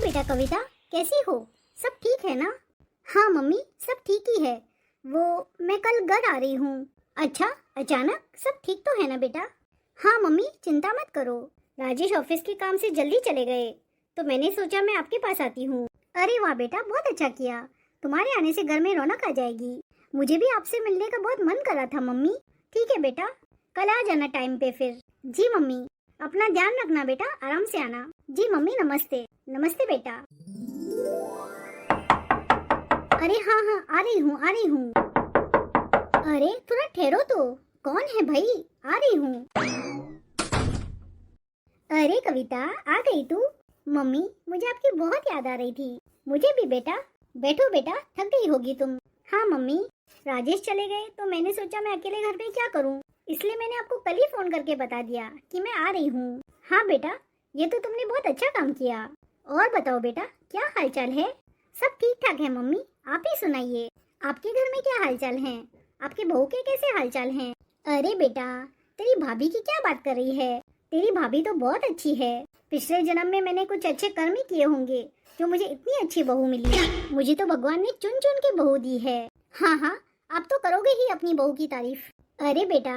बेटा कविता, कैसी हो? सब ठीक है ना? हाँ मम्मी, सब ठीक ही है। वो मैं कल घर आ रही हूँ। अच्छा, अचानक? सब ठीक तो है ना बेटा? हाँ मम्मी, चिंता मत करो। राजेश ऑफिस के काम से जल्दी चले गए तो मैंने सोचा मैं आपके पास आती हूँ। अरे वाह बेटा, बहुत अच्छा किया। तुम्हारे आने से घर में रौनक आ जाएगी। मुझे भी आपसे मिलने का बहुत मन कर रहा था मम्मी। ठीक है बेटा, कल आ जाना टाइम पे फिर। जी मम्मी, अपना ध्यान रखना बेटा, आराम से आना। जी मम्मी, नमस्ते। नमस्ते बेटा। अरे हाँ हाँ, आ रही हूँ आ रही हूँ। अरे थोड़ा ठहरो तो। कौन है भाई? आ रही हूँ। अरे कविता, आ गई तू? मम्मी, मुझे आपकी बहुत याद आ रही थी। मुझे भी बेटा। बैठो बेटा, थक गई होगी तुम। हाँ मम्मी, राजेश चले गए तो मैंने सोचा मैं अकेले घर में क्या करूँ, इसलिए मैंने आपको कल ही फोन करके बता दिया कि मैं आ रही हूँ। हाँ बेटा, ये तो तुमने बहुत अच्छा काम किया। और बताओ बेटा, क्या हालचाल है? सब ठीक ठाक है मम्मी, आप ही सुनाइए। आपके घर में क्या हालचाल है? आपके बहू के कैसे हालचाल हैं? अरे बेटा, तेरी भाभी की क्या बात कर रही है? तेरी भाभी तो बहुत अच्छी है। पिछले जन्म में मैंने कुछ अच्छे कर्म ही किए होंगे जो मुझे इतनी अच्छी बहू मिली। मुझे तो भगवान ने चुन चुन के बहू दी है। हाँ हाँ, आप तो करोगे ही अपनी बहू की तारीफ। अरे बेटा,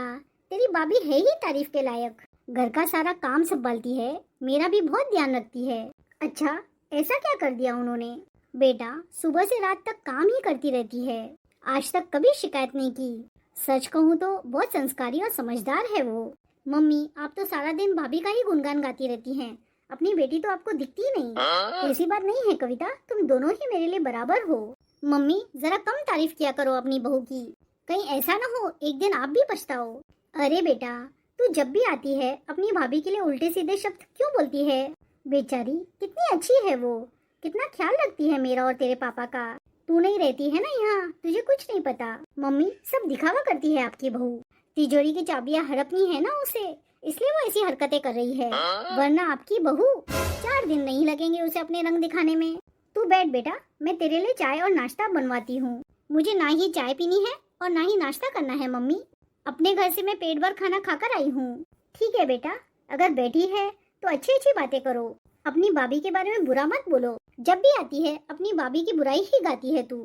तेरी भाभी है ही तारीफ के लायक। घर का सारा काम संभालती है, मेरा भी बहुत ध्यान रखती है। अच्छा, ऐसा क्या कर दिया उन्होंने? बेटा, सुबह से रात तक काम ही करती रहती है, आज तक कभी शिकायत नहीं की। सच कहूँ तो बहुत संस्कारी और समझदार है वो। मम्मी, आप तो सारा दिन भाभी का ही गुणगान गाती रहती हैं। अपनी बेटी तो आपको दिखती ही नहीं। ऐसी बात नहीं है कविता, तुम दोनों ही मेरे लिए बराबर हो। मम्मी, जरा कम तारीफ किया करो अपनी बहू की, कहीं ऐसा ना हो एक दिन आप भी पछताओ। अरे बेटा, तू जब भी आती है अपनी भाभी के लिए उल्टे सीधे शब्द क्यों बोलती है? बेचारी कितनी अच्छी है वो, कितना ख्याल रखती है मेरा और तेरे पापा का। तू नहीं रहती है ना यहाँ, तुझे कुछ नहीं पता। मम्मी, सब दिखावा करती है आपकी बहू। तिजोरी की चाबियां हड़पनी है ना उसे, इसलिए वो ऐसी हरकतें कर रही है। वरना आपकी बहू 4 दिन नहीं लगेंगे उसे अपने रंग दिखाने में। तू बैठ बेटा, मैं तेरे लिए चाय और नाश्ता बनवाती हूँ। मुझे ना ही चाय पीनी है और ना ही नाश्ता करना है मम्मी। अपने घर से मैं पेट भर खाना खाकर आई हूँ। ठीक है बेटा, अगर बैठी है तो अच्छी अच्छी बातें करो। अपनी भाभी के बारे में बुरा मत बोलो। जब भी आती है अपनी भाभी की बुराई ही गाती है तू।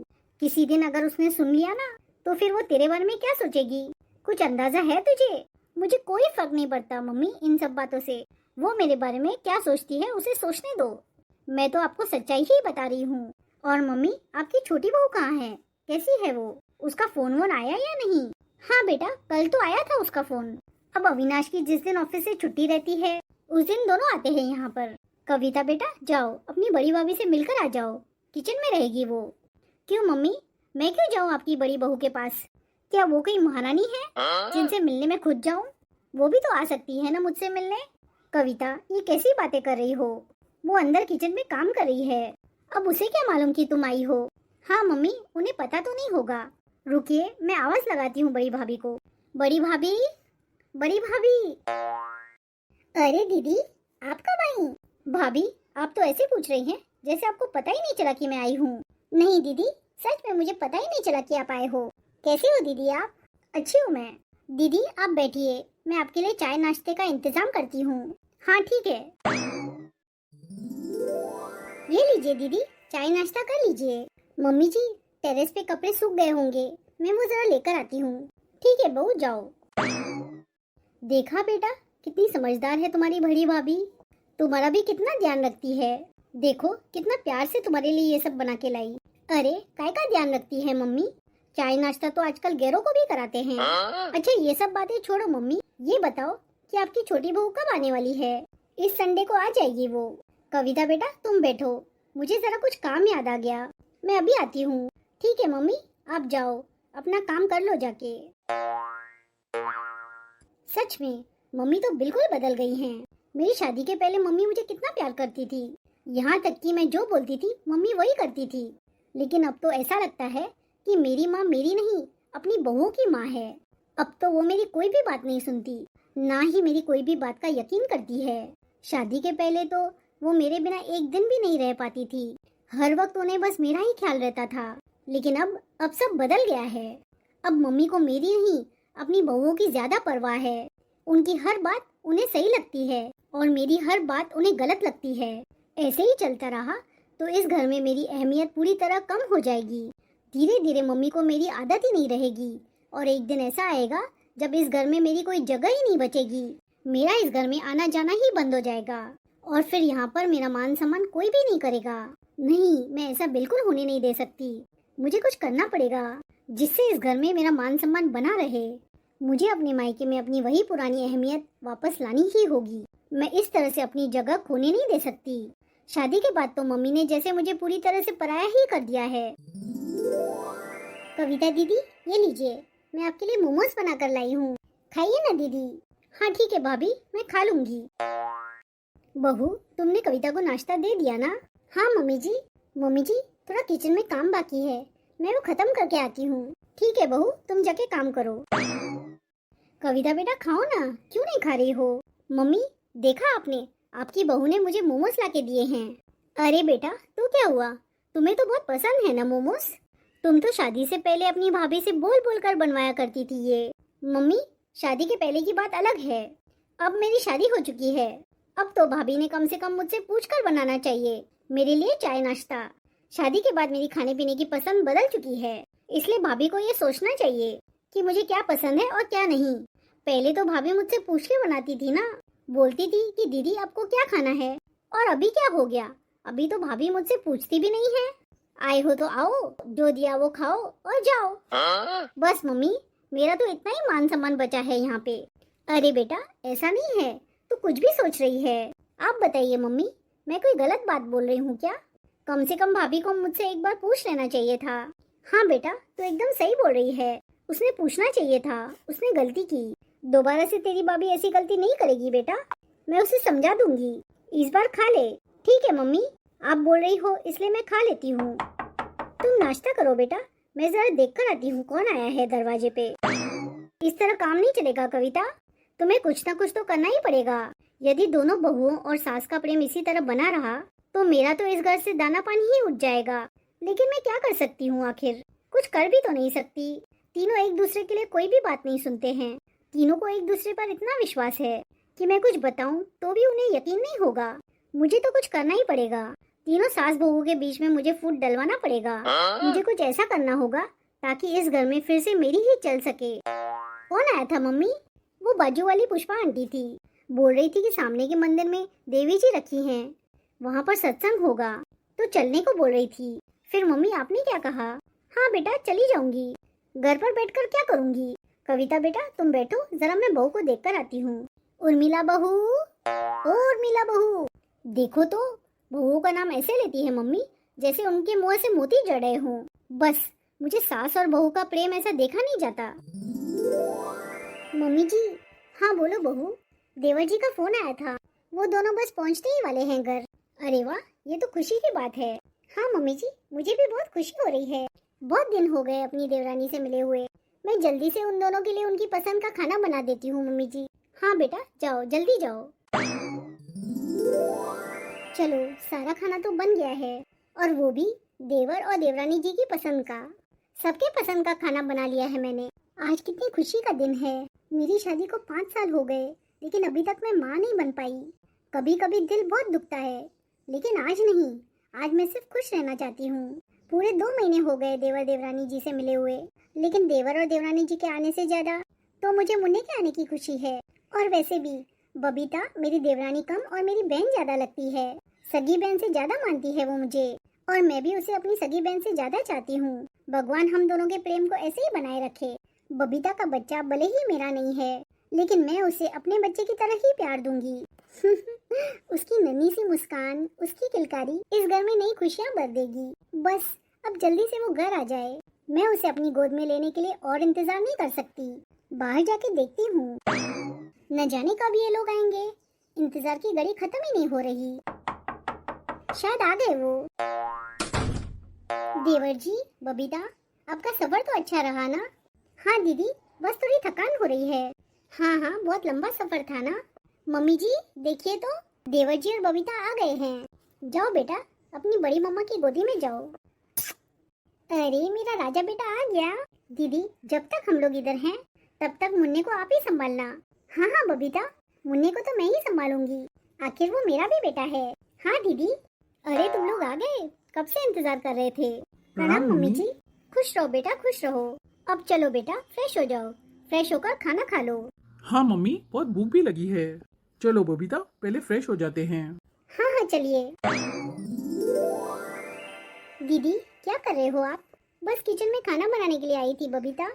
किसी दिन अगर उसने सुन लिया ना, तो फिर वो तेरे बारे में क्या सोचेगी? कुछ अंदाजा है तुझे? मुझे कोई फर्क नहीं पड़ता मम्मी इन सब बातों से। वो मेरे बारे में क्या सोचती है उसे सोचने दो। मैं तो आपको सच्चाई ही बता रही हूँ। और मम्मी, आपकी छोटी बहू कहाँ है? कैसी है वो? उसका फोन वोन आया या नहीं? हाँ बेटा, कल तो आया था उसका फोन। अब अविनाश की जिस दिन ऑफिस से छुट्टी रहती है उस दिन दोनों आते हैं यहाँ पर। कविता बेटा, जाओ अपनी बड़ी भाभी से मिलकर आ जाओ, किचन में रहेगी वो। क्यों मम्मी, मैं क्यों जाऊँ आपकी बड़ी बहू के पास? क्या वो कोई महारानी है जिनसे मिलने में खुद जाऊं? वो भी तो आ सकती है ना मुझसे मिलने। कविता, ये कैसी बातें कर रही हो? वो अंदर किचन में काम कर रही है, अब उसे क्या मालूम कि तुम आई हो? हाँ मम्मी, उन्हें पता तो नहीं होगा। रुकिए, मैं आवाज लगाती हूँ बड़ी भाभी को। बड़ी भाभी, बड़ी भाभी। अरे दीदी, आप कब आई? भाभी, आप तो ऐसे पूछ रही हैं जैसे आपको पता ही नहीं चला कि मैं आई हूँ। नहीं दीदी, सच में मुझे पता ही नहीं चला कि आप आए हो। कैसी हो दीदी आप? अच्छी हूँ मैं। दीदी आप बैठिए, मैं आपके लिए चाय नाश्ते का इंतजाम करती हूँ। हाँ ठीक है। ये लीजिए दीदी, चाय नाश्ता कर लीजिए। मम्मी जी, टेरेस पे कपड़े सूख गए होंगे, मैं वो जरा लेकर आती हूँ। ठीक है बहू, जाओ। देखा बेटा, कितनी समझदार है तुम्हारी बड़ी भाभी। तुम्हारा भी कितना ध्यान रखती है। देखो कितना प्यार से तुम्हारे लिए ये सब बना के लाई। अरे काय का ध्यान रखती है मम्मी? चाय नाश्ता तो आजकल गैरों को भी कराते हैं। अच्छा ये सब बातें छोड़ो मम्मी, ये बताओ कि आपकी छोटी बहू कब आने वाली है? इस संडे को आ जाएगी वो। कविता बेटा तुम बैठो, मुझे जरा कुछ काम याद आ गया, मैं अभी आती हूँ। ठीक है मम्मी, आप जाओ अपना काम कर लो जाके। सच में मम्मी तो बिल्कुल बदल गई हैं। मेरी शादी के पहले मम्मी मुझे कितना प्यार करती थी, यहाँ तक कि मैं जो बोलती थी मम्मी वही करती थी। लेकिन अब तो ऐसा लगता है कि मेरी माँ मेरी नहीं, अपनी बहू की माँ है। अब तो वो मेरी कोई भी बात नहीं सुनती, ना ही मेरी कोई भी बात का यकीन करती है। शादी के पहले तो वो मेरे बिना एक दिन भी नहीं रह पाती थी, हर वक्त उन्हें बस मेरा ही ख्याल रहता था। लेकिन अब सब बदल गया है। अब मम्मी को मेरी नहीं, अपनी बहुओं की ज्यादा परवाह है। उनकी हर बात उन्हें सही लगती है और मेरी हर बात उन्हें गलत लगती है। ऐसे ही चलता रहा तो इस घर में मेरी अहमियत पूरी तरह कम हो जाएगी। धीरे धीरे मम्मी को मेरी आदत ही नहीं रहेगी और एक दिन ऐसा आएगा जब इस घर में मेरी कोई जगह ही नहीं बचेगी। मेरा इस घर में आना जाना ही बंद हो जाएगा और फिर यहाँ पर मेरा मान सम्मान कोई भी नहीं करेगा। नहीं, मैं ऐसा बिल्कुल होने नहीं दे सकती। मुझे कुछ करना पड़ेगा जिससे इस घर में मेरा मान सम्मान बना रहे। मुझे अपने मायके में अपनी वही पुरानी अहमियत वापस लानी ही होगी। मैं इस तरह से अपनी जगह खोने नहीं दे सकती। शादी के बाद तो मम्मी ने जैसे मुझे पूरी तरह से पराया ही कर दिया है। कविता दीदी, ये लीजिए, मैं आपके लिए मोमोज बना कर लाई हूँ, खाइए ना दीदी। हाँ ठीक है भाभी, मैं खा लूंगी। बहू, तुमने कविता को नाश्ता दे दिया ना? हाँ मम्मी जी। मम्मी जी, थोड़ा किचन में काम बाकी है, मैं वो खत्म करके आती हूँ। ठीक है बहू, तुम जाके काम करो। कविता बेटा खाओ ना, क्यों नहीं खा रही हो? मम्मी, देखा आपने, आपकी बहू ने मुझे मोमोज ला के दिए हैं। अरे बेटा, तो क्या हुआ, तुम्हें तो बहुत पसंद है ना मोमोज। तुम तो शादी से पहले अपनी भाभी से बोल बोल कर बनवाया करती थी ये। मम्मी, शादी के पहले की बात अलग है, अब मेरी शादी हो चुकी है। अब तो भाभी ने कम से कम मुझसे पूछकर बनाना चाहिए मेरे लिए चाय नाश्ता। शादी के बाद मेरी खाने पीने की पसंद बदल चुकी है, इसलिए भाभी को ये सोचना चाहिए कि मुझे क्या पसंद है और क्या नहीं। पहले तो भाभी मुझसे पूछ के बनाती थी ना, बोलती थी कि दीदी आपको क्या खाना है। और अभी क्या हो गया, अभी तो भाभी मुझसे पूछती भी नहीं है। आए हो तो आओ, जो दिया वो खाओ और जाओ। बस मम्मी, मेरा तो इतना ही मान सम्मान बचा है यहाँ पे। अरे बेटा, ऐसा नहीं है, तू कुछ भी सोच रही है। आप बताइए मम्मी, मैं कोई गलत बात बोल रही हूँ क्या? कम से कम भाभी को मुझसे एक बार पूछ लेना चाहिए था। हाँ बेटा, तू एकदम सही बोल रही है, उसने पूछना चाहिए था, उसने गलती की। दोबारा से तेरी भाभी ऐसी गलती नहीं करेगी बेटा, मैं उसे समझा दूंगी। इस बार खा ले। ठीक है मम्मी, आप बोल रही हो इसलिए मैं खा लेती हूँ। तुम नाश्ता करो बेटा, मैं जरा देख कर आती हूँ कौन आया है दरवाजे पे। इस तरह काम नहीं चलेगा कविता, तुम्हें कुछ ना कुछ तो करना ही पड़ेगा। यदि दोनों बहुओं और सास का प्रेम इसी तरह बना रहा तो मेरा तो इस घर से दाना पानी ही उठ जाएगा। लेकिन मैं क्या कर सकती हूँ, आखिर कुछ कर भी तो नहीं सकती। तीनों एक दूसरे के लिए कोई भी बात नहीं सुनते हैं। तीनों को एक दूसरे पर इतना विश्वास है कि मैं कुछ बताऊं तो भी उन्हें यकीन नहीं होगा। मुझे तो कुछ करना ही पड़ेगा। तीनों सास बहू के बीच में मुझे फूट डलवाना पड़ेगा। मुझे कुछ ऐसा करना होगा ताकि इस घर में फिर से मेरी ही चल सके। कौन आया था मम्मी? वो बाजू वाली पुष्पा आंटी थी, बोल रही थी कि सामने के मंदिर में देवी जी रखी हैं, वहाँ पर सत्संग होगा, तो चलने को बोल रही थी। फिर मम्मी आपने क्या कहा? हाँ बेटा, चली जाऊंगी। घर पर बैठकर क्या करूंगी? कविता बेटा तुम बैठो, जरा मैं बहू को देखकर आती हूँ। उर्मिला बहू, ओ उर्मिला बहू, देखो तो बहू का नाम ऐसे लेती है मम्मी जैसे उनके मुंह से मोती जड़ रहे हों। बस मुझे सास और बहू का प्रेम ऐसा देखा नहीं जाता। मम्मी जी। हाँ बोलो बहू। देवर जी का फोन आया था, वो दोनों बस पहुंचने ही वाले हैं घर। अरे वाह, ये तो खुशी की बात है। हाँ मम्मी जी, मुझे भी बहुत खुशी हो रही है। बहुत दिन हो गए अपनी देवरानी से मिले हुए। मैं जल्दी से उन दोनों के लिए उनकी पसंद का खाना बना देती हूँ मम्मी जी। हाँ बेटा जाओ, जल्दी जाओ। चलो, सारा खाना तो बन गया है, और वो भी देवर और देवरानी जी की पसंद का। सबके पसंद का खाना बना लिया है मैंने। आज कितनी खुशी का दिन है। मेरी शादी को 5 साल हो गए, लेकिन अभी तक मैं माँ नहीं बन पाई। कभी कभी दिल बहुत दुखता है, लेकिन आज नहीं। आज मैं सिर्फ खुश रहना चाहती हूँ। पूरे 2 महीने हो गए देवर देवरानी जी से मिले हुए, लेकिन देवर और देवरानी जी के आने से ज्यादा तो मुझे मुन्ने के आने की खुशी है। और वैसे भी बबीता मेरी देवरानी कम और मेरी बहन ज्यादा लगती है। सगी बहन से ज्यादा मानती है वो मुझे, और मैं भी उसे अपनी सगी बहन से ज्यादा चाहती हूँ। भगवान हम दोनों के प्रेम को ऐसे ही बनाए रखे। बबीता का बच्चा भले ही मेरा नहीं है, लेकिन मैं उसे अपने बच्चे की तरह ही प्यार दूंगी। उसकी नन्ही सी मुस्कान, उसकी किलकारी इस घर में नई खुशियाँ भर देगी। बस अब जल्दी से वो घर आ जाए। मैं उसे अपनी गोद में लेने के लिए और इंतजार नहीं कर सकती। बाहर जाके देखती हूँ, न जाने कब ये लोग आएंगे। इंतजार की घड़ी खत्म ही नहीं हो रही। शायद आ गए वो। देवर जी, बबीता, आपका सफर तो अच्छा रहा ना? हाँ दीदी, बस थोड़ी थकान हो रही है। हाँ हाँ, बहुत लंबा सफर था ना। मम्मी जी देखिए तो, देवर जी और बबीता आ गए हैं। जाओ बेटा, अपनी बड़ी मम्मा की गोदी में जाओ। अरे मेरा राजा बेटा आ गया। दीदी, जब तक हम लोग इधर हैं तब तक मुन्ने को आप ही संभालना। हाँ हाँ बबीता, मुन्ने को तो मैं ही संभालूंगी, आखिर वो मेरा भी बेटा है। हाँ दीदी। अरे तुम लोग आ गए, कब से इंतजार कर रहे थे। प्रणाम मम्मी मम्मी। जी। खुश रहो बेटा, खुश रहो। अब चलो बेटा, फ्रेश हो जाओ, फ्रेश होकर खाना खा लो। हाँ मम्मी, बहुत भूख भी लगी है। चलो बबीता, पहले फ्रेश हो जाते हैं। हाँ हाँ चलिए। दीदी क्या कर रहे हो आप? बस किचन में खाना बनाने के लिए आई थी बबीता।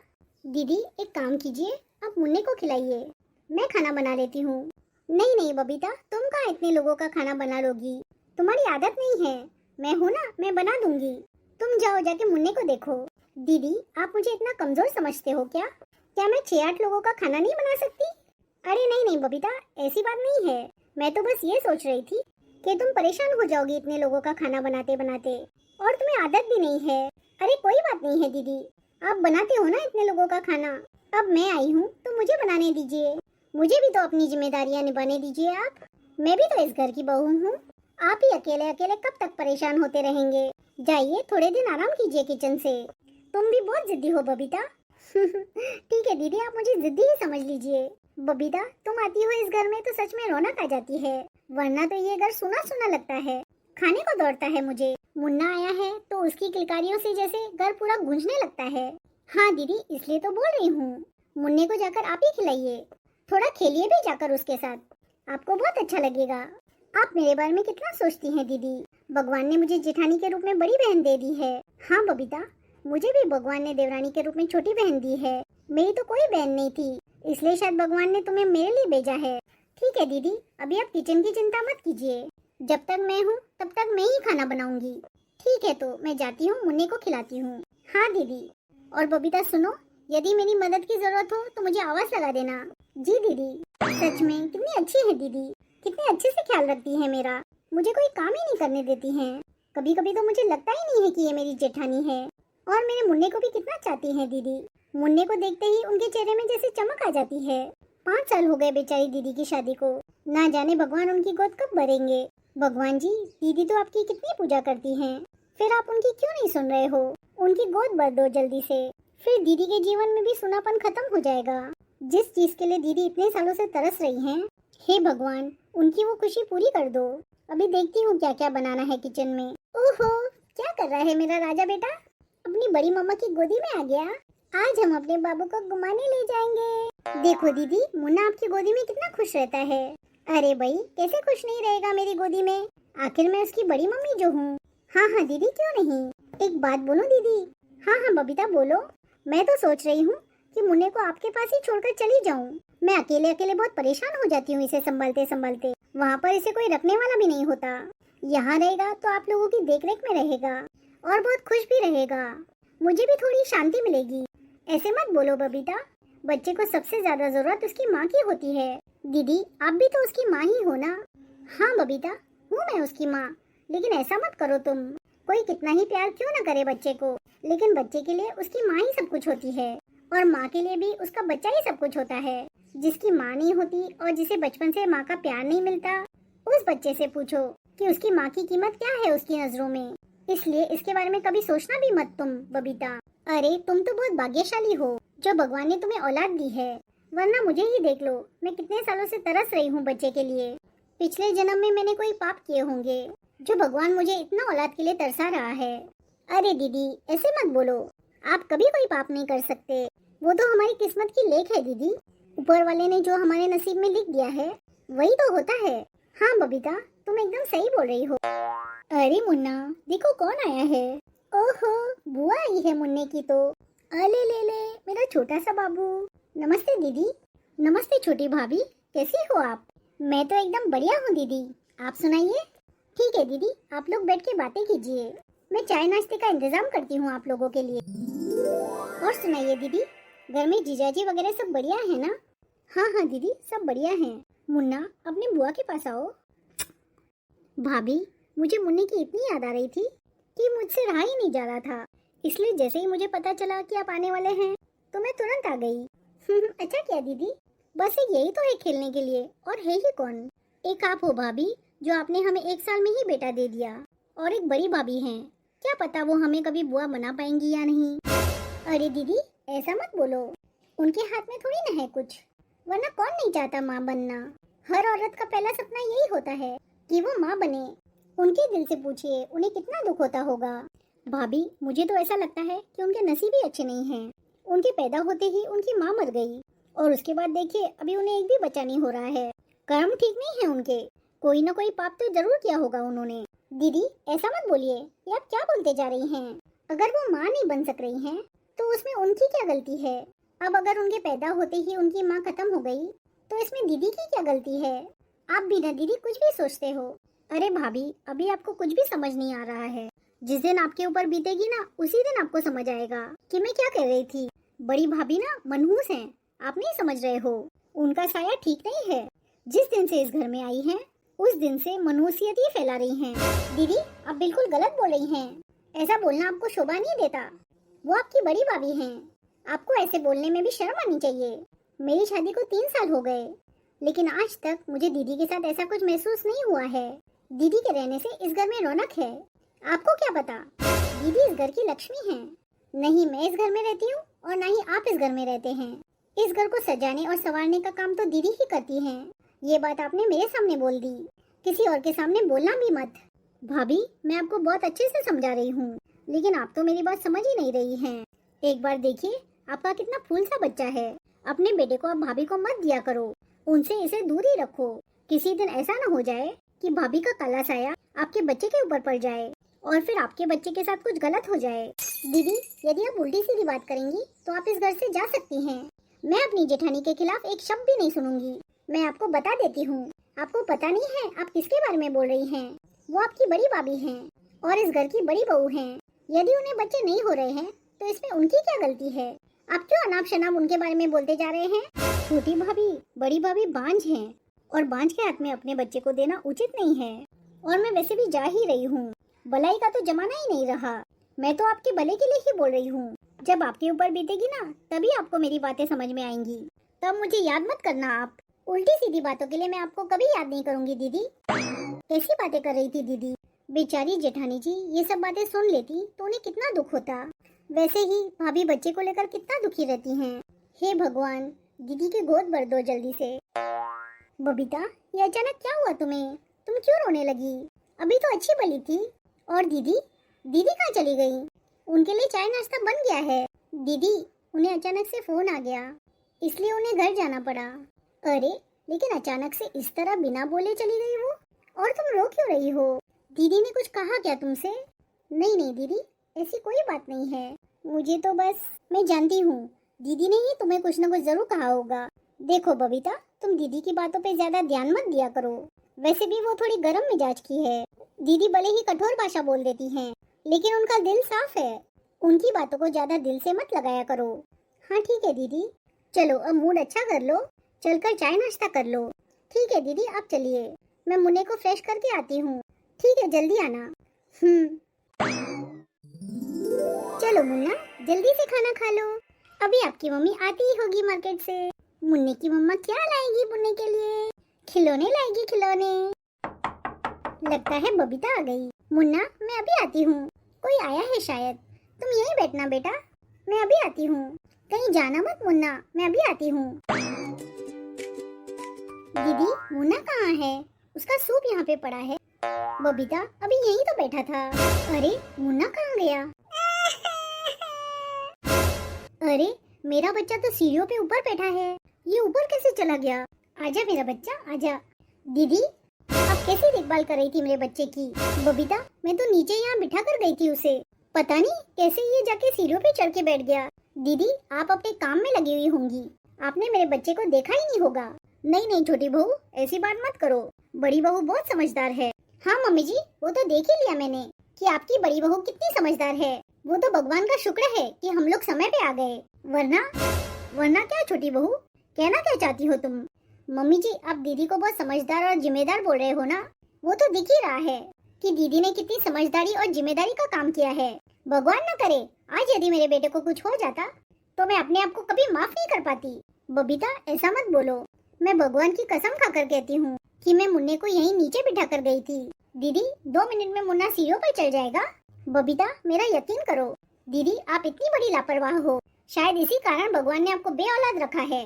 दीदी एक काम कीजिए, आप मुन्ने को खिलाइए, मैं खाना बना लेती हूँ। नहीं नहीं बबीता, तुम कहाँ इतने लोगों का खाना बना लोगी, तुम्हारी आदत नहीं है। मैं हूँ ना, मैं बना दूंगी। तुम जाओ जाके मुन्ने को देखो। दीदी आप मुझे इतना कमजोर समझते हो क्या? क्या मैं 6-8 लोगों का खाना नहीं बना सकती? अरे नहीं नहीं बबीता, ऐसी बात नहीं है। मैं तो बस ये सोच रही थी कि तुम परेशान हो जाओगी इतने लोगों का खाना बनाते बनाते, और तुम्हें आदत भी नहीं है। अरे कोई बात नहीं है दीदी, आप बनाते हो ना इतने लोगों का खाना। अब मैं आई हूँ तो मुझे बनाने दीजिए, मुझे भी तो अपनी जिम्मेदारियाँ निभाने दीजिए आप। मैं भी तो इस घर की बहू हूँ। आप ही अकेले अकेले कब तक परेशान होते रहेंगे? जाइए थोड़े दिन आराम कीजिए किचन से। तुम भी बहुत जिद्दी हो बबीता। ठीक है दीदी, आप मुझे जिद्दी ही समझ लीजिए। बबीता तुम आती हो इस घर में तो सच में रौनक आ जाती है, वरना तो ये घर सुना सुना लगता है। खाने को दौड़ता है मुझे। मुन्ना आया है तो उसकी किलकारियों से जैसे घर पूरा गूंजने लगता है। हाँ दीदी, इसलिए तो बोल रही हूँ, मुन्ने को जाकर आप ही खिलाइए, थोड़ा खेलिए भी जाकर उसके साथ, आपको बहुत अच्छा लगेगा। आप मेरे बारे में कितना सोचती हैं दीदी। भगवान ने मुझे जेठानी के रूप में बड़ी बहन दे दी है। हाँ बबीता, मुझे भी भगवान ने देवरानी के रूप में छोटी बहन दी है। मेरी तो कोई बहन नहीं थी, इसलिए शायद भगवान ने तुम्हें मेरे लिए भेजा है। ठीक है दीदी, अभी आप किचन की चिंता मत कीजिए, जब तक मैं हूँ तब तक मैं ही खाना बनाऊंगी। ठीक है तो मैं जाती हूँ, मुन्ने को खिलाती हूँ। हाँ दीदी। और बबीता सुनो, यदि मेरी मदद की जरूरत हो तो मुझे आवाज लगा देना। जी दीदी। सच में कितनी अच्छी है दीदी, कितने अच्छे से ख्याल रखती है मेरा, मुझे कोई काम ही नहीं करने देती हैं। कभी कभी तो मुझे लगता ही नहीं है कि ये मेरी जेठानी है। और मेरे मुन्ने को भी कितना चाहती है दीदी। मुन्ने को देखते ही उनके चेहरे में जैसे चमक आ जाती है। 5 साल हो गए बेचारी दीदी की शादी को, ना जाने भगवान उनकी गोद कब भरेंगे। भगवान जी, दीदी तो आपकी कितनी पूजा करती हैं, फिर आप उनकी क्यों नहीं सुन रहे हो? उनकी गोद भर दो जल्दी से, फिर दीदी के जीवन में भी सुनापन खत्म हो जाएगा। जिस चीज के लिए दीदी इतने सालों से तरस रही हैं, हे भगवान उनकी वो खुशी पूरी कर दो। अभी देखती हूँ क्या क्या बनाना है किचन में। ओहो, क्या कर रहा है मेरा राजा बेटा? अपनी बड़ी मम्मा की गोदी में आ गया। आज हम अपने बाबू को घुमाने ले जाएंगे। देखो दीदी, मुन्ना आपकी गोदी में कितना खुश रहता है। अरे भाई, कैसे खुश नहीं रहेगा मेरी गोदी में, आखिर मैं उसकी बड़ी मम्मी जो हूँ। हाँ हाँ दीदी, क्यों नहीं। एक बात बोलो दीदी। हाँ हाँ बबीता बोलो। मैं तो सोच रही हूँ कि मुन्ने को आपके पास ही छोड़कर चली जाऊँ। मैं अकेले अकेले बहुत परेशान हो जाती हूँ इसे संभालते संभालते। वहाँ पर इसे कोई रखने वाला भी नहीं होता। यहाँ रहेगा तो आप लोगों की देखरेख में रहेगा और बहुत खुश भी रहेगा, मुझे भी थोड़ी शांति मिलेगी। ऐसे मत बोलो बबीता, बच्चे को सबसे ज्यादा जरूरत उसकी माँ की होती है। दीदी आप भी तो उसकी माँ ही हो ना। हाँ बबीता, हूँ मैं उसकी माँ, लेकिन ऐसा मत करो तुम। कोई कितना ही प्यार क्यों न करे बच्चे को, लेकिन बच्चे के लिए उसकी माँ ही सब कुछ होती है, और माँ के लिए भी उसका बच्चा ही सब कुछ होता है। जिसकी माँ नहीं होती और जिसे बचपन से माँ का प्यार नहीं मिलता, उस बच्चे से पूछो कि उसकी माँ की कीमत क्या है उसकी नजरों में। इसलिए इसके बारे में कभी सोचना भी मत तुम बबीता। अरे तुम तो बहुत भाग्यशाली हो जो भगवान ने तुम्हें औलाद दी है, वरना मुझे ही देख लो, मैं कितने सालों से तरस रही हूँ बच्चे के लिए। पिछले जन्म में मैंने कोई पाप किए होंगे जो भगवान मुझे इतना औलाद के लिए तरसा रहा है। अरे दीदी ऐसे मत बोलो, आप कभी कोई पाप नहीं कर सकते, वो तो हमारी किस्मत की लेख है दीदी। ऊपर वाले ने जो हमारे नसीब में लिख दिया है वही तो होता है। हाँ बबीता, तुम एकदम सही बोल रही हो। अरे मुन्ना, देखो कौन आया है। ओहो, बुआ आई है मुन्ने की तो। अले ले ले, मेरा छोटा सा बाबू। नमस्ते दीदी। नमस्ते छोटी भाभी, कैसी हो आप? मैं तो एकदम बढ़िया हूँ दीदी, आप सुनाइए। ठीक है दीदी, आप लोग बैठ के बातें कीजिए, मैं चाय नाश्ते का इंतजाम करती हूँ आप लोगों के लिए। और सुनाइए दीदी, घर में जीजाजी वगैरह सब बढ़िया है ना? हाँ हाँ दीदी, सब बढ़िया हैं। मुन्ना, अपने बुआ के पास आओ। भाभी, मुझे मुन्ने की इतनी याद आ रही थी कि मुझसे रहा ही नहीं जा रहा था, इसलिए जैसे ही मुझे पता चला कि आप आने वाले हैं तो मैं तुरंत आ गई। अच्छा किया दीदी, बस एक यही तो है खेलने के लिए, और है ही कौन? एक आप हो भाभी जो आपने हमें 1 साल में ही बेटा दे दिया, और एक बड़ी भाभी हैं, क्या पता वो हमें कभी बुआ बना पाएंगी या नहीं। अरे दीदी ऐसा मत बोलो, उनके हाथ में थोड़ी ना है कुछ, वरना कौन नहीं चाहता माँ बनना। हर औरत का पहला सपना यही होता है कि वो माँ बने। उनके दिल से पूछिए उन्हें कितना दुख होता होगा। भाभी, मुझे तो ऐसा लगता है कि उनके नसीब ही अच्छे नहीं हैं। उनके पैदा होते ही उनकी माँ मर गई और उसके बाद देखिए अभी उन्हें एक भी बच्चा नहीं हो रहा है। कर्म ठीक नहीं है उनके, कोई ना कोई पाप तो जरूर किया होगा उन्होंने। दीदी, ऐसा मत बोलिए, ये आप क्या बोलते जा रही हैं? अगर वो माँ नहीं बन सक रही हैं, तो उसमें उनकी क्या गलती है? अब अगर उनके पैदा होते ही उनकी माँ खत्म हो गई, तो इसमें दीदी की क्या गलती है? आप भी ना दीदी कुछ भी सोचते हो। अरे भाभी, अभी आपको कुछ भी समझ नहीं आ रहा है। जिस दिन आपके ऊपर बीतेगी ना, उसी दिन आपको समझ आएगा कि मैं क्या कह रही थी। बड़ी भाभी ना मनहूस हैं, आप नहीं समझ रहे हो। उनका साया ठीक नहीं है। जिस दिन से इस घर में आई हैं, उस दिन से मनहूसियत ही फैला रही हैं। दीदी, आप बिल्कुल गलत बोल रही हैं। ऐसा बोलना आपको शोभा नहीं देता। वो आपकी बड़ी भाभी हैं, आपको ऐसे बोलने में भी शर्म आनी चाहिए। मेरी शादी को 3 साल हो गए, लेकिन आज तक मुझे दीदी के साथ ऐसा कुछ महसूस नहीं हुआ है। दीदी के रहने से इस घर में रौनक है। आपको क्या पता, दीदी इस घर की लक्ष्मी है। नहीं मैं इस घर में रहती हूँ और ना ही आप इस घर में रहते हैं। इस घर को सजाने और संवारने का काम तो दीदी ही करती हैं। ये बात आपने मेरे सामने बोल दी, किसी और के सामने बोलना भी मत। भाभी, मैं आपको बहुत अच्छे से समझा रही हूँ, लेकिन आप तो मेरी बात समझ ही नहीं रही हैं। एक बार देखिए, आपका कितना फूल सा बच्चा है। अपने बेटे को आप भाभी को मत दिया करो, उनसे इसे दूर ही रखो। किसी दिन ऐसा न हो जाए कि भाभी का काला साया आपके बच्चे के ऊपर पड़ जाए और फिर आपके बच्चे के साथ कुछ गलत हो जाए। दीदी, यदि आप उल्टी सीधी बात करेंगी तो आप इस घर से जा सकती हैं। मैं अपनी जेठानी के खिलाफ एक शब्द भी नहीं सुनूंगी। मैं आपको बता देती हूँ, आपको पता नहीं है आप किसके बारे में बोल रही हैं। वो आपकी बड़ी भाभी हैं और इस घर की बड़ी बहू हैं। यदि उन्हें बच्चे नहीं हो रहे हैं तो इसमें उनकी क्या गलती है? आप क्यों अनाप शनाप उनके बारे में बोलते जा रहे हैं? छोटी भाभी, बड़ी भाभी बांझ हैं और बांझ के हाथ में अपने बच्चे को देना उचित नहीं है। और मैं वैसे भी जा ही रही हूँ, भलाई का तो जमाना ही नहीं रहा। मैं तो आपके भले के लिए ही बोल रही हूँ। जब आपके ऊपर बीतेगी ना, तभी आपको मेरी बातें समझ में आएंगी। तब मुझे याद मत करना। आप उल्टी सीधी बातों के लिए मैं आपको कभी याद नहीं करूंगी। दीदी, कैसी बातें कर रही थी दीदी? बेचारी जेठानी जी ये सब बातें सुन लेती तो उन्हें कितना दुख होता। वैसे ही भाभी बच्चे को लेकर कितना दुखी रहती हैं। हे भगवान, दीदी की गोद भर दो जल्दी से। बबीता, ये अचानक क्या हुआ तुम्हें? तुम क्यों रोने लगी? अभी तो अच्छी भली थी। और दीदी, दीदी कहाँ चली गई? उनके लिए चाय नाश्ता बन गया है। दीदी, उन्हें अचानक से फोन आ गया, इसलिए उन्हें घर जाना पड़ा। अरे, लेकिन अचानक से इस तरह बिना बोले चली गई वो। और तुम रो क्यों रही हो? दीदी ने कुछ कहा क्या तुमसे? नहीं नहीं दीदी, ऐसी कोई बात नहीं है। मुझे तो बस, मैं जानती हूँ दीदी ने ही तुम्हें कुछ न कुछ जरूर कहा होगा। देखो बबीता, तुम दीदी की बातों पे ज्यादा ध्यान मत दिया करो। वैसे भी वो थोड़ी गर्म मिजाज की है। दीदी भले ही कठोर भाषा बोल देती हैं, लेकिन उनका दिल साफ है। उनकी बातों को ज्यादा दिल से मत लगाया करो। हाँ ठीक है दीदी, चलो अब मूड अच्छा कर लो, चलकर चाय नाश्ता कर लो। ठीक है दीदी, आप चलिए, मैं मुन्ने को फ्रेश करके आती हूँ। ठीक है, जल्दी आना। चलो मुन्ना, जल्दी से खाना खा लो। अभी आपकी मम्मी आती ही होगी मार्केट से। मुन्ने की मम्मा क्या लाएगी मुन्ने के लिए? खिलौने लाएगी, खिलौने। लगता है बबीता आ गई। मुन्ना, मैं अभी आती हूँ। कोई आया है शायद। तुम यहीं बैठना बेटा, मैं अभी आती हूँ। कहीं जाना मत मुन्ना, मैं अभी आती हूँ। दीदी, मुन्ना कहाँ है? उसका सूप यहाँ पे पड़ा है। बबीता अभी यहीं तो बैठा था। अरे, मुन्ना कहाँ गया? अरे, मेरा बच्चा तो सीढ़ियों पे ऊपर बैठा है, ये ऊपर कैसे चला गया? आजा मेरा बच्चा, आजा। दीदी, आप कैसी देखभाल कर रही थी मेरे बच्चे की? बबीता, मैं तो नीचे यहाँ बिठा कर गई थी उसे, पता नहीं कैसे ये जाके सीढ़ियों पे चढ़ के बैठ गया। दीदी, आप अपने काम में लगी हुई होंगी, आपने मेरे बच्चे को देखा ही नहीं होगा। नहीं नहीं छोटी बहू, ऐसी बात मत करो, बड़ी बहू बहुत समझदार है। हाँ मम्मी जी, वो तो देख ही लिया मैंने कि आपकी बड़ी बहू कितनी समझदार है। वो तो भगवान का शुक्र है कि हम लोग समय पे आ गए, वरना क्या छोटी बहू, कहना क्या चाहती हो तुम? मम्मी जी, आप दीदी को बहुत समझदार और जिम्मेदार बोल रहे हो ना? वो तो दिख ही रहा है कि दीदी ने कितनी समझदारी और जिम्मेदारी का काम किया है। भगवान न करे आज यदि मेरे बेटे को कुछ हो जाता तो मैं अपने आप को कभी माफ नहीं कर पाती। बबीता, ऐसा मत बोलो, मैं भगवान की कसम खाकर कहती हूँ कि मैं मुन्ने को यहीं नीचे बिठा कर गई थी। दीदी, 2 मिनट में मुन्ना सीढ़ियों पर चल जाएगा। बबीता, मेरा यकीन करो। दीदी, आप इतनी बड़ी लापरवाह हो, शायद इसी कारण भगवान ने आपको बेऔलाद रखा है।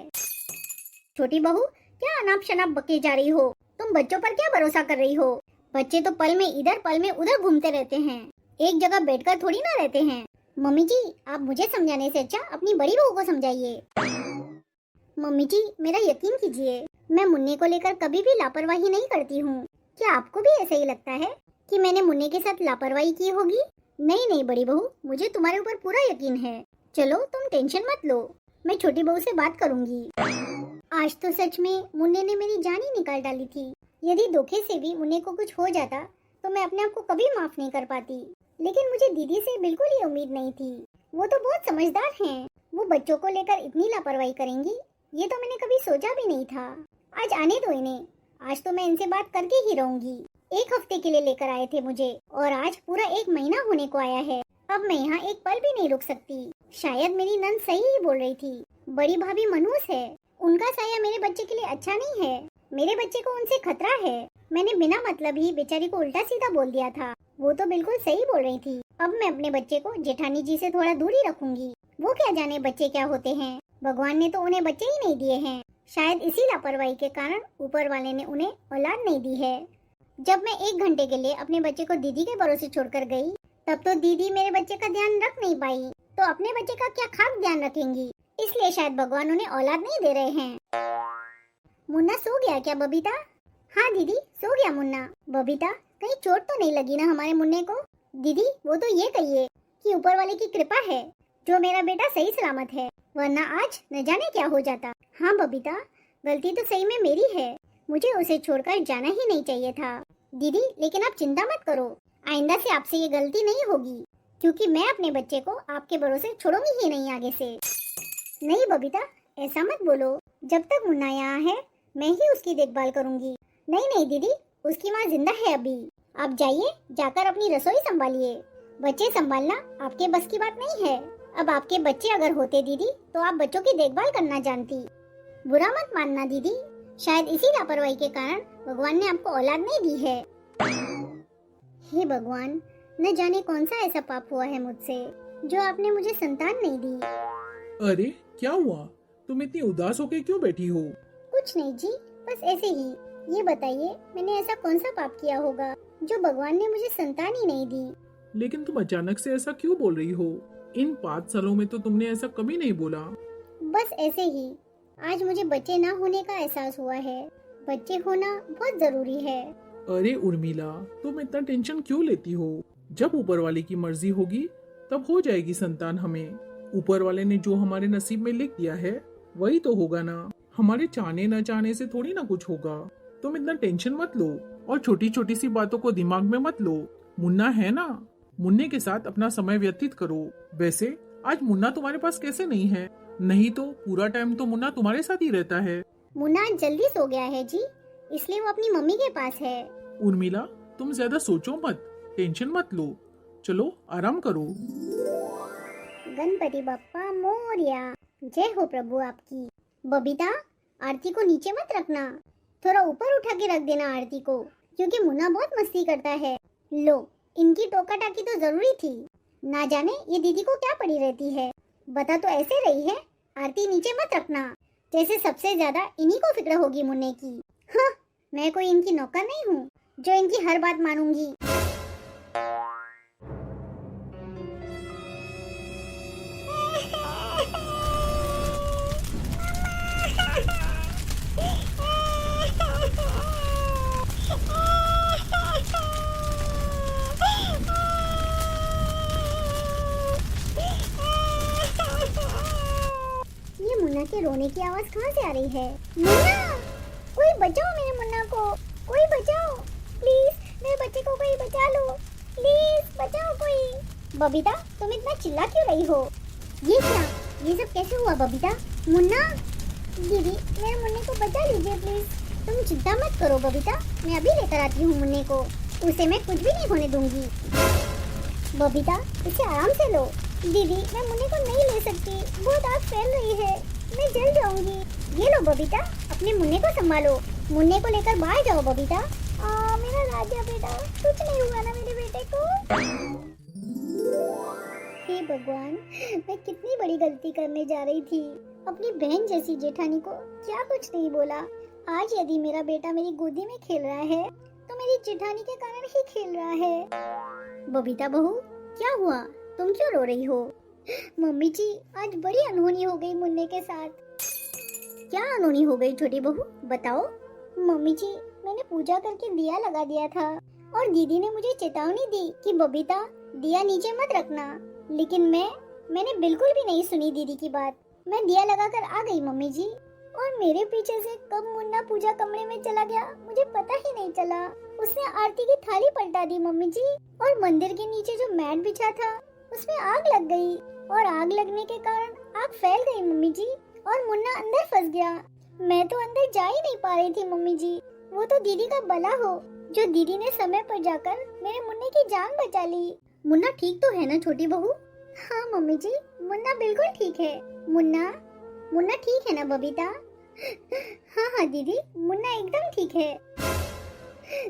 छोटी बहू, क्या अनाप शनाप बके जा रही हो? तुम बच्चों पर क्या भरोसा कर रही हो? बच्चे तो पल में इधर पल में उधर घूमते रहते हैं, एक जगह बैठकर थोड़ी ना रहते हैं। मम्मी जी, आप मुझे समझाने से अच्छा अपनी बड़ी बहू को समझाइए। मम्मी जी, मेरा यकीन कीजिए, मैं मुन्ने को लेकर कभी भी लापरवाही नहीं करती हूँ। क्या आपको भी ऐसा ही लगता है कि मैंने मुन्ने के साथ लापरवाही की होगी? नहीं नहीं बड़ी बहू, मुझे तुम्हारे ऊपर पूरा यकीन है। चलो तुम टेंशन मत लो, मैं छोटी बहू से बात करूंगी। आज तो सच में मुन्ने ने मेरी जान ही निकाल डाली थी। यदि धोखे से भी मुन्ने को कुछ हो जाता तो मैं अपने आप को कभी माफ नहीं कर पाती। लेकिन मुझे दीदी से बिल्कुल ही उम्मीद नहीं थी। वो तो बहुत समझदार हैं। वो बच्चों को लेकर इतनी लापरवाही करेंगी, ये तो मैंने कभी सोचा भी नहीं था। आज आने दो इन्हें, आज तो मैं इनसे बात करके ही रहूंगी। एक हफ्ते के लिए लेकर आए थे मुझे और आज पूरा 1 महीना होने को आया है। अब मैं यहाँ एक पल भी नहीं रुक सकती। शायद मेरी नंद सही ही बोल रही थी, बड़ी भाभी मनहूस है। उनका साया मेरे बच्चे के लिए अच्छा नहीं है। मेरे बच्चे को उनसे खतरा है। मैंने बिना मतलब ही बेचारी को उल्टा सीधा बोल दिया था। वो तो बिल्कुल सही बोल रही थी। अब मैं अपने बच्चे को जेठानी जी से थोड़ा दूर ही रखूंगी। वो क्या जाने बच्चे क्या होते हैं। भगवान ने तो उन्हें बच्चे ही नहीं दिए हैं। शायद इसी लापरवाही के कारण ऊपर वाले ने उन्हें औलाद नहीं दी है। जब मैं 1 घंटे के लिए अपने बच्चे को दीदी के भरोसे छोड़कर गई, तब तो दीदी मेरे बच्चे का ध्यान रख नहीं पाई, तो अपने बच्चे का क्या खास ध्यान रखेंगी। इसलिए शायद भगवान उन्हें औलाद नहीं दे रहे हैं। मुन्ना सो गया क्या बबीता? हाँ दीदी, सो गया मुन्ना। बबीता, कहीं चोट तो नहीं लगी ना हमारे मुन्ने को? दीदी, वो तो ये कहिए कि ऊपर वाले की कृपा है जो मेरा बेटा सही सलामत है, वरना आज न जाने क्या हो जाता। हाँ बबीता, गलती तो सही में मेरी है। मुझे उसे छोड़कर जाना ही नहीं चाहिए था। दीदी, लेकिन आप चिंता मत करो, आइंदा से आपसे ये गलती नहीं होगी, क्योंकि मैं अपने बच्चे को आपके भरोसे छोड़ूंगी ही नहीं आगे से। नहीं बबीता, ऐसा मत बोलो। जब तक मुन्ना यहाँ है मैं ही उसकी देखभाल करूंगी। नहीं नहीं दीदी, उसकी माँ जिंदा है अभी। आप जाइए, जाकर अपनी रसोई संभालिए। बच्चे संभालना आपके बस की बात नहीं है। अब आपके बच्चे अगर होते दीदी, तो आप बच्चों की देखभाल करना जानती। बुरा मत मानना दीदी, शायद इसी लापरवाही के कारण भगवान ने आपको औलाद नहीं दी है। हे भगवान, न जाने कौन सा ऐसा पाप हुआ है मुझसे जो आपने मुझे संतान नहीं दी। अरे क्या हुआ, तुम इतनी उदास होकर क्यों बैठी हो? कुछ नहीं जी, बस ऐसे ही। ये बताइए, मैंने ऐसा कौन सा पाप किया होगा जो भगवान ने मुझे संतान ही नहीं दी? लेकिन तुम अचानक से ऐसा क्यों बोल रही हो? इन 5 सालों में तो तुमने ऐसा कभी नहीं बोला। बस ऐसे ही। आज मुझे बच्चे ना होने का एहसास हुआ है। बच्चे होना बहुत जरूरी है। अरे उर्मिला, तुम इतना टेंशन क्यों लेती हो? जब ऊपर वाले की मर्जी होगी तब हो जाएगी संतान हमें। ऊपर वाले ने जो हमारे नसीब में लिख दिया है वही तो होगा ना। हमारे चाहने न चाहने से थोड़ी ना कुछ होगा। तुम इतना टेंशन मत लो और छोटी छोटी सी बातों को दिमाग में मत लो। मुन्ना है ना, मुन्ने के साथ अपना समय व्यतीत करो। वैसे आज मुन्ना तुम्हारे पास कैसे नहीं है? नहीं तो पूरा टाइम तो मुन्ना तुम्हारे साथ ही रहता है। मुन्ना जल्दी सो गया है जी, इसलिए वो अपनी मम्मी के पास है। उर्मिला, तुम ज्यादा सोचो मत, टेंशन मत लो। चलो आराम करो। गणपति बप्पा मोरया, जय हो प्रभु आपकी। बबीता, आरती को नीचे मत रखना, थोड़ा ऊपर उठा के रख देना आरती को, क्योंकि मुन्ना बहुत मस्ती करता है। लो, इनकी टोका टाकी तो जरूरी थी। ना जाने ये दीदी को क्या पड़ी रहती है। बता तो ऐसे रही है, आरती नीचे मत रखना, जैसे सबसे ज्यादा इन्हीं को फिक्र होगी मुन्ने की। हाँ, मैं कोई इनकी नौकर नहीं हूँ जो इनकी हर बात मानूंगी। ये मुन्ना के रोने की आवाज कहाँ से आ रही है? मुन्ना, कोई बचाओ मेरे मुन्ना को, कोई बचाओ प्लीज, मेरे बच्चे को कोई बचा लो, प्लीज बचाओ कोई। बबीता, तुम इतना चिल्ला क्यों रही हो? ये क्या, ये सब कैसे हुआ बबीता? मुन्ना, दीदी मेरे मुन्ने को बचा लीजिए प्लीज। तुम चिंता मत करो बबीता, मैं अभी लेकर आती हूँ मुन्ने को, उसे मैं कुछ भी नहीं होने दूंगी। बबीता, इसे आराम से लो। दीदी, मैं मुन्ने को नहीं ले सकती, बहुत आग फैल रही है, मैं जल जाऊंगी। ये लो बबीता, अपने मुन्ने को संभालो, मुन्ने को लेकर बाहर जाओ बबीता। मेरा राजा बेटा, कुछ नहीं हुआ ना मेरे बेटे को? हे भगवान, मैं कितनी बड़ी गलती करने जा रही थी। अपनी बहन जैसी जेठानी को क्या कुछ नहीं बोला। आज यदि मेरा बेटा मेरी गोदी में खेल रहा है तो मेरी जेठानी के कारण ही खेल रहा है। बबीता बहू, क्या हुआ? तुम क्यों रो रही हो? मम्मी जी, आज बड़ी अनहोनी हो गई मुन्ने के साथ। क्या अनहोनी हो गई छोटी बहू, बताओ। मम्मी जी, मैंने पूजा करके दिया लगा दिया था और दीदी ने मुझे चेतावनी दी कि बबीता दिया नीचे मत रखना, लेकिन मैंने बिल्कुल भी नहीं सुनी दीदी की बात। मैं दिया लगाकर आ गई मम्मी जी, और मेरे पीछे से कब मुन्ना पूजा कमरे में चला गया मुझे पता ही नहीं चला। उसने आरती की थाली पलटा दी मम्मी जी, और मंदिर के नीचे जो मैट बिछा था उसमें आग लग गई, और आग लगने के कारण आग फैल गई मम्मी जी, और मुन्ना अंदर फंस गया। मैं तो अंदर जा ही नहीं पा रही थी मम्मी जी। वो तो दीदी का भला हो जो दीदी ने समय पर जाकर मेरे मुन्ने की जान बचा ली। मुन्ना ठीक तो है ना छोटी बहू? हाँ मम्मी जी, मुन्ना बिल्कुल ठीक है। मुन्ना ठीक है ना बबीता? हाँ हाँ दीदी, मुन्ना एकदम ठीक है।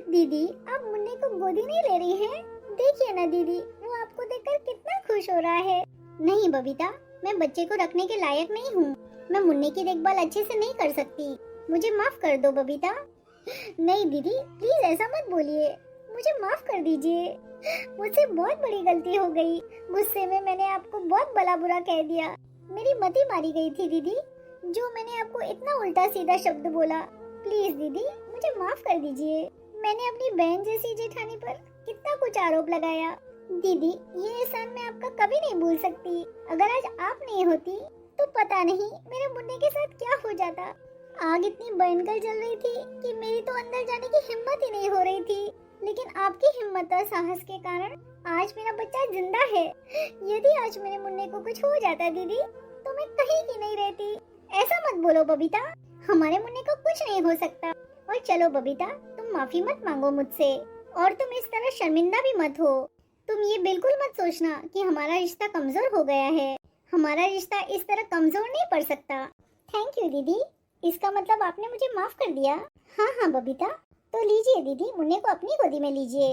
दीदी, आप मुन्ने को गोदी नहीं ले रही हैं? देखिए ना दीदी, वो आपको देखकर कितना खुश हो रहा है। नहीं बबीता, मैं बच्चे को रखने के लायक नहीं हूँ। मैं मुन्ने की देखभाल अच्छे से नहीं कर सकती। मुझे माफ कर दो बबीता। नहीं दीदी, प्लीज ऐसा मत बोलिए, मुझे माफ कर दीजिए। मुझसे बहुत बड़ी गलती हो गई। गुस्से में मैंने आपको बहुत भला बुरा कह दिया। मेरी मति मारी गई थी दीदी, जो मैंने आपको इतना उल्टा सीधा शब्द बोला। प्लीज दीदी, मुझे माफ कर दीजिए। मैंने अपनी बहन जैसी जेठानी पर कितना कुछ आरोप लगाया। दीदी, ये एहसान मैं आपका कभी नहीं भूल सकती। अगर आज आप नहीं होती तो पता नहीं मेरे मुन्ने के साथ क्या हो जाता। आग इतनी भयंकर जल रही थी कि मेरी तो अंदर जाने की हिम्मत ही नहीं हो रही थी, लेकिन आपकी हिम्मत और साहस के कारण आज मेरा बच्चा जिंदा है। यदि आज मेरे मुन्ने को कुछ हो जाता दीदी, तो मैं कहीं की नहीं रहती। ऐसा मत बोलो बबीता, हमारे मुन्ने को कुछ नहीं हो सकता। और चलो बबीता, तुम माफी मत मांगो मुझसे, और तुम इस तरह शर्मिंदा भी मत हो। तुम ये बिल्कुल मत सोचना कि हमारा रिश्ता कमजोर हो गया है। हमारा रिश्ता इस तरह कमजोर नहीं पड़ सकता। थैंक यू दीदी, इसका मतलब आपने मुझे माफ कर दिया। हाँ हाँ बबीता, तो लीजिए दीदी, मुन्ने को अपनी गोदी में लीजिए।